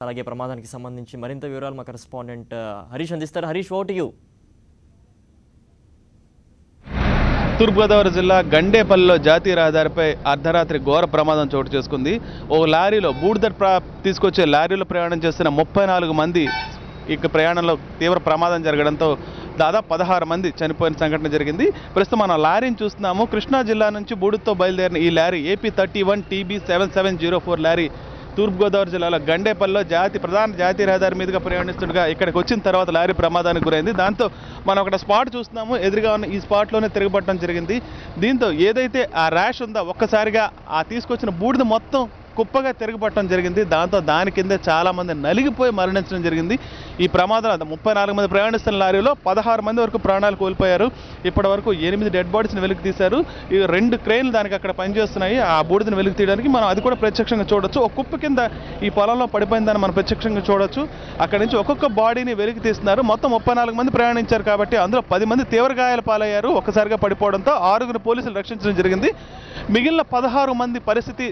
అలాగే ప్రమాదానికి సంబంధించి మరింత వివరాలు మా కరెస్పాండెంట్ హరీష్ అందిస్తారు. Harish, over to you. Thoorpu Godavari జిల్లా గండేపల్లిలో జాతీయ రహదారిపై అర్ధరాత్రి ఘోర ప్రమాదం చోటు చేసుకుంది. ఓ లారీలో బూడిద తీసుకొచ్చే లారీలో ప్రయాణం చేస్తున్న 34 మంది ఇక ప్రయాణంలో తీవ్ర ప్రమాదం జరగడంతో దాదాపు 16 మంది చనిపోయిన సంఘటన జరిగింది. ప్రస్తుతం మనం లారీని చూస్తున్నాము. కృష్ణా జిల్లా నుంచి బూడిదతో బయలుదేరిన ఈ లారీ AP 31 TB 7704 లారీ తూర్పుగోదావరి జిల్లాలో గండేపల్లిలో ప్రధాన జాతీయ రహదారి మీదుగా ప్రయాణిస్తుండగా ఇక్కడికి వచ్చిన తర్వాత లారీ ప్రమాదానికి గురైంది. దాంతో మనం అక్కడ స్పాట్ చూస్తున్నాము. ఎదురుగా ఉన్న ఈ స్పాట్లోనే తిరగబట్టడం జరిగింది. దీంతో ఏదైతే ఆ ర్యాష్ ఉందో ఒక్కసారిగా ఆ తీసుకొచ్చిన బూడిద మొత్తం కుప్పగా తిరగబట్టడం జరిగింది. దాంతో దాని కింద చాలామంది నలిగిపోయి మరణించడం జరిగింది. ఈ ప్రమాదంలో 34 మంది ప్రయాణిస్తున్న లారీలో 16 మంది వరకు ప్రాణాలు కోల్పోయారు. ఇప్పటి వరకు 8 డెడ్ బాడీస్ని వెలికి తీశారు. ఈ 2 క్రెయిన్లు దానికి అక్కడ పనిచేస్తున్నాయి. ఆ బూడిదని వెలికి తీయడానికి మనం అది కూడా ప్రత్యక్షంగా చూడొచ్చు. ఒక కుప్ప కింద ఈ పొలంలో పడిపోయిందని మనం ప్రత్యక్షంగా చూడొచ్చు. అక్కడి నుంచి ఒక్కొక్క బాడీని వెలికి తీస్తున్నారు. మొత్తం 34 మంది ప్రయాణించారు కాబట్టి అందులో 10 మంది తీవ్ర గాయాల పాలయ్యారు. ఒక్కసారిగా పడిపోవడంతో 6 పోలీసులు రక్షించడం జరిగింది. మిగిలిన 16 మంది పరిస్థితి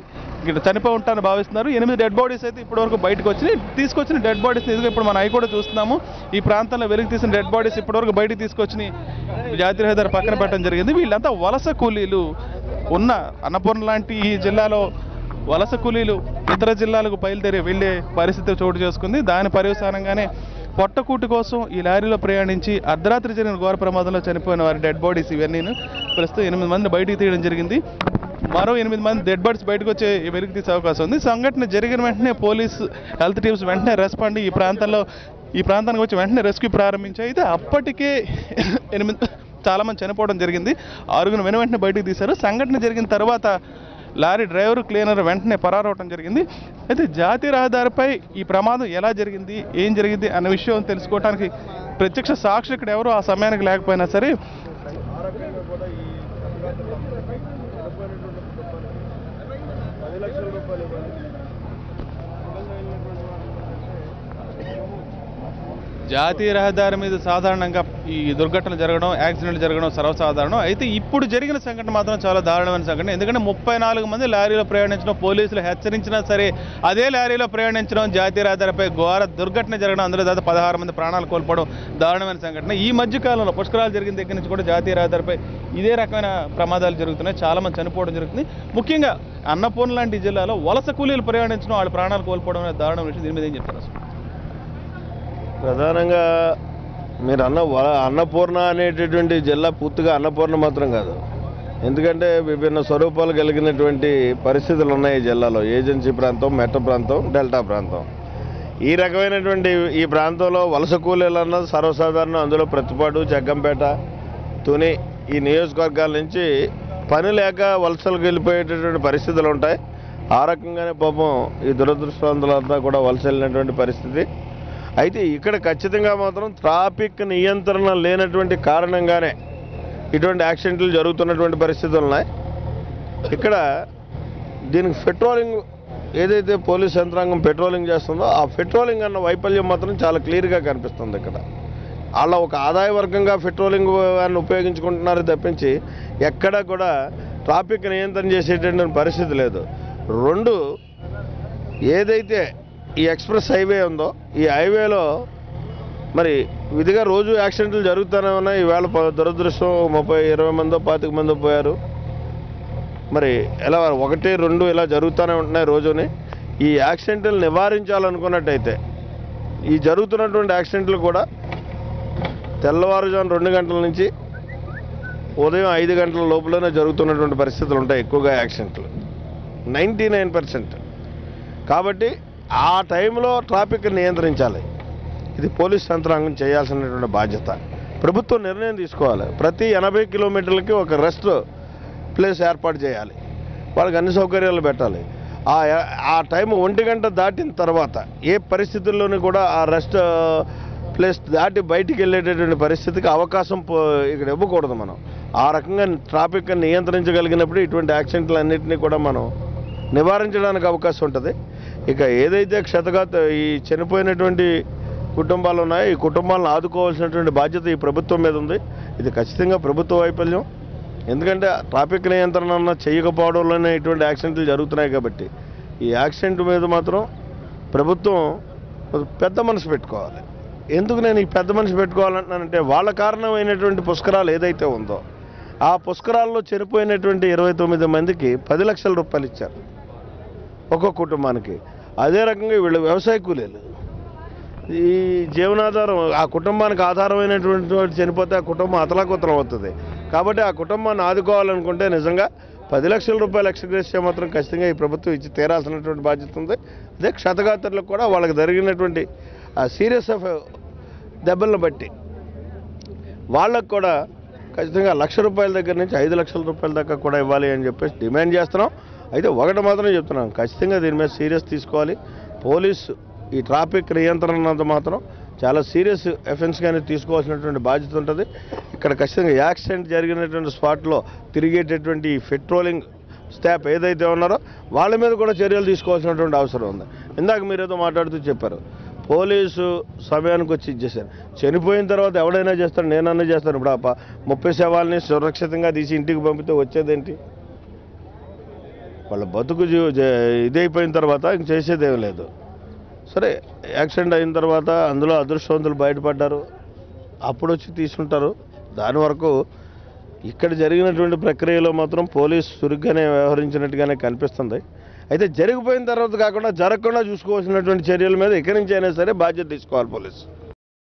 చనిపోయి ఉంటారని భావిస్తున్నారు. 8 డెడ్ బాడీస్ అయితే ఇప్పటివరకు బయటకు వచ్చి తీసుకొచ్చిన డెడ్ బాడీస్ ఇప్పుడు మనం అవి కూడా చూస్తున్నాము. ఈ ప్రాంతంలో వెలికి తీసిన డెడ్ బాడీస్ ఇప్పటివరకు బయటకు తీసుకొచ్చి జాతీయ రహదారి పక్కన పెట్టడం జరిగింది. వీళ్ళంతా వలస కూలీలు ఉన్న అన్నపూర్ణ లాంటి ఈ జిల్లాలో వలస కూలీలు ఇతర జిల్లాలకు బయలుదేరి వెళ్లే పరిస్థితి చోటు చేసుకుంది. దాని పర్యవసానంగానే పొట్టకూటి కోసం ఈ లారీలో ప్రయాణించి అర్ధరాత్రి జరిగిన ఘోర ప్రమాదంలో చనిపోయిన వారి డెడ్ బాడీస్ ఇవన్నీ ప్రస్తుతం 8 మందిని బయటికి తీయడం జరిగింది. మరో 8 మంది డెడ్ బాడీస్ బయటకు వచ్చే వెలికి తీసే అవకాశం ఉంది. సంఘటన జరిగిన వెంటనే పోలీస్ హెల్త్ టీమ్స్ వెంటనే రెస్పాండ్ ఈ ప్రాంతానికి వచ్చి వెంటనే రెస్క్యూ ప్రారంభించాయి. అయితే అప్పటికే 8 చాలామంది చనిపోవడం జరిగింది. 6 వెంటనే బయటకు తీశారు. సంఘటన జరిగిన తర్వాత లారీ డ్రైవర్ క్లీనర్ వెంటనే పరారవటం జరిగింది. అయితే జాతీయ రహదారిపై ఈ ప్రమాదం ఎలా జరిగింది, ఏం జరిగింది అన్న విషయం తెలుసుకోవడానికి ప్రత్యక్ష సాక్షి ఇక్కడ ఎవరు ఆ సమయానికి లేకపోయినా సరే జాతీయ రహదారి మీద సాధారణంగా ఈ దుర్ఘటనలు జరగడం, యాక్సిడెంట్లు జరగడం సర్వసాధారణం. అయితే ఇప్పుడు జరిగిన సంఘటన మాత్రం చాలా దారుణమైన సంఘటన. ఎందుకంటే 34 మంది లారీలో ప్రయాణించడం, పోలీసులు హెచ్చరించినా సరే అదే లారీలో ప్రయాణించడం, జాతీయ రహదారిపై ఘోర దుర్ఘటన జరగడం, అందులో దాదాపు 16 మంది ప్రాణాలు కోల్పోవడం దారుణమైన సంఘటన. ఈ మధ్యకాలంలో పుష్కరాలు జరిగిన దగ్గర నుంచి కూడా జాతీయ రహదారిపై ఇదే రకమైన ప్రమాదాలు జరుగుతున్నాయి. చాలామంది చనిపోవడం జరుగుతుంది. ముఖ్యంగా అన్నపూర్ణ లాంటి జిల్లాలో వలస కూలీలు ప్రయాణించడం, వాళ్ళ ప్రాణాలు కోల్పోవడం అనేది దారుణమైన విషయం. దీని మీద ఏం చెప్తారు? ప్రధానంగా మీరు అన్నపూర్ణ అనేటటువంటి జిల్లా పూర్తిగా అన్నపూర్ణ మాత్రం కాదు. ఎందుకంటే విభిన్న స్వరూపాలు కలిగినటువంటి పరిస్థితులు ఉన్నాయి ఈ జిల్లాలో. ఏజెన్సీ ప్రాంతం, మెట్ట ప్రాంతం, డెల్టా ప్రాంతం. ఈ రకమైనటువంటి ఈ ప్రాంతంలో వలస కూలీలు అన్నది సర్వసాధారణం. అందులో ప్రతిపాడు, జగ్గంపేట, తుని ఈ నియోజకవర్గాల నుంచి పని లేక వలసలకు వెళ్ళిపోయేటటువంటి పరిస్థితులు ఉంటాయి. ఆ రకంగానే పాపం ఈ దురదృష్టవంతులంతా కూడా వలస వెళ్ళినటువంటి పరిస్థితి. అయితే ఇక్కడ ఖచ్చితంగా మాత్రం ట్రాఫిక్ నియంత్రణ లేనటువంటి కారణంగానే ఇటువంటి యాక్సిడెంట్లు జరుగుతున్నటువంటి పరిస్థితులు ఉన్నాయి. ఇక్కడ దీనికి పెట్రోలింగ్ ఏదైతే పోలీస్ యంత్రాంగం పెట్రోలింగ్ చేస్తుందో ఆ పెట్రోలింగ్ అన్న వైఫల్యం మాత్రం చాలా క్లియర్గా కనిపిస్తుంది. ఇక్కడ వాళ్ళ ఒక ఆదాయ వర్గంగా పెట్రోలింగ్ అని ఉపయోగించుకుంటున్నారు తప్పించి ఎక్కడా కూడా ట్రాఫిక్ నియంత్రణ చేసేటటువంటి పరిస్థితి లేదు. 2 ఏదైతే ఈ ఎక్స్ప్రెస్ హైవే ఉందో ఈ హైవేలో మరి విధిగా రోజు యాక్సిడెంట్లు జరుగుతూనే ఉన్నాయి. ఈవేళ దురదృష్టం 30-20 మందో 25 మందో పోయారు. మరి ఎలా 1-2 ఇలా జరుగుతూనే ఉంటున్నాయి రోజుని. ఈ యాక్సిడెంట్లు నివారించాలనుకున్నట్టయితే ఈ జరుగుతున్నటువంటి యాక్సిడెంట్లు కూడా తెల్లవారుజాము 2 గంటల నుంచి ఉదయం 5 గంటల లోపలనే జరుగుతున్నటువంటి పరిస్థితులు ఉంటాయి. ఎక్కువగా యాక్సిడెంట్లు 99%. కాబట్టి ఆ టైంలో ట్రాఫిక్ నియంత్రించాలి. ఇది పోలీస్ యంత్రాంగం చేయాల్సినటువంటి బాధ్యత. ప్రభుత్వం నిర్ణయం తీసుకోవాలి. ప్రతి 80 కిలోమీటర్లకి ఒక రెస్ట్ ప్లేస్ ఏర్పాటు చేయాలి. వాళ్ళకి అన్ని సౌకర్యాలు పెట్టాలి. ఆ టైం 1 గంట దాటిన తర్వాత ఏ పరిస్థితుల్లోనూ కూడా ఆ రెస్ట్ ప్లేస్ దాటి బయటికి వెళ్ళేటటువంటి పరిస్థితికి అవకాశం ఇక్కడ ఇవ్వకూడదు. మనం ఆ రకంగా ట్రాఫిక్ నియంత్రించగలిగినప్పుడు ఇటువంటి యాక్సిడెంట్లు అన్నింటినీ కూడా మనం నివారించడానికి అవకాశం ఉంటుంది. ఇక ఏదైతే ఈ చనిపోయినటువంటి కుటుంబాలు ఉన్నాయో ఈ కుటుంబాలను ఆదుకోవాల్సినటువంటి బాధ్యత ఈ ప్రభుత్వం మీద ఉంది. ఇది ఖచ్చితంగా ప్రభుత్వ వైఫల్యం. ఎందుకంటే ట్రాఫిక్ నియంత్రణ చేయకపోవడంలోనే ఇటువంటి యాక్సిడెంట్లు జరుగుతున్నాయి. కాబట్టి ఈ యాక్సిడెంట్ మీద మాత్రం ప్రభుత్వం పెద్ద మనసు పెట్టుకోవాలి. ఎందుకు నేను ఈ పెద్ద మనసు పెట్టుకోవాలంటున్నానంటే వాళ్ళ కారణమైనటువంటి పుష్కరాలు ఏదైతే ఉందో ఆ పుష్కరాల్లో చనిపోయినటువంటి 29 మందికి 10 లక్షల రూపాయలు ఇచ్చారు ఒక్కొక్క కుటుంబానికి. అదే రకంగా వీళ్ళు వ్యవసాయ కూలీలు, ఈ జీవనాధారం ఆ కుటుంబానికి ఆధారమైనటువంటి వాడు చనిపోతే ఆ కుటుంబం అతలాకుతలం అవుతుంది. కాబట్టి ఆ కుటుంబాన్ని ఆదుకోవాలనుకుంటే నిజంగా 10 లక్షల రూపాయలు ఎక్స్గ్రేషియా మాత్రం ఖచ్చితంగా ఈ ప్రభుత్వం ఇచ్చి తీరాల్సినటువంటి బాధ్యత ఉంది. అదే క్షతగాత్రులకు కూడా వాళ్ళకి జరిగినటువంటి ఆ సీరియస్ ఆఫ్ దెబ్బలను బట్టి వాళ్ళకు కూడా ఖచ్చితంగా ₹1,00,000 దగ్గర నుంచి 5 లక్షల రూపాయల దాకా కూడా ఇవ్వాలి అని చెప్పేసి డిమాండ్ చేస్తున్నాం. అయితే ఒకటి మాత్రం చెప్తున్నాం, ఖచ్చితంగా దీని మీద సీరియస్ తీసుకోవాలి. పోలీసు ఈ ట్రాఫిక్ నియంత్రణ మాత్రం చాలా సీరియస్ ఎఫెన్స్గానే తీసుకోవాల్సినటువంటి బాధ్యత ఉంటుంది. ఇక్కడ ఖచ్చితంగా యాక్సిడెంట్ జరిగినటువంటి స్పాట్లో తిరిగేటటువంటి పెట్రోలింగ్ స్టాఫ్ ఏదైతే ఉన్నారో వాళ్ళ మీద కూడా చర్యలు తీసుకోవాల్సినటువంటి అవసరం ఉంది. ఇందాక మీరేదో మాట్లాడుతూ చెప్పారు, పోలీసు సమయానికి వచ్చి ఇచ్చేసారు. చనిపోయిన తర్వాత ఎవడైనా చేస్తాడు, నేనన్నా చేస్తాను. ఇప్పుడు 30 శవాలని సురక్షితంగా తీసి ఇంటికి పంపితే వచ్చేదేంటి? వాళ్ళ బతుకు ఇదైపోయిన తర్వాత ఇంక చేసేదేం లేదు. సరే, యాక్సిడెంట్ అయిన తర్వాత అందులో అదృష్టవంతులు బయటపడ్డారు, అప్పుడు వచ్చి తీసుకుంటారు. దాని వరకు ఇక్కడ జరిగినటువంటి ప్రక్రియలో మాత్రం పోలీసు చురుగ్గానే వ్యవహరించినట్టుగానే కనిపిస్తుంది. అయితే జరిగిపోయిన తర్వాత కాకుండా జరగకుండా చూసుకోవాల్సినటువంటి చర్యల మీద ఇక్కడి నుంచి అయినా సరే బాధ్యత తీసుకోవాలి పోలీసు.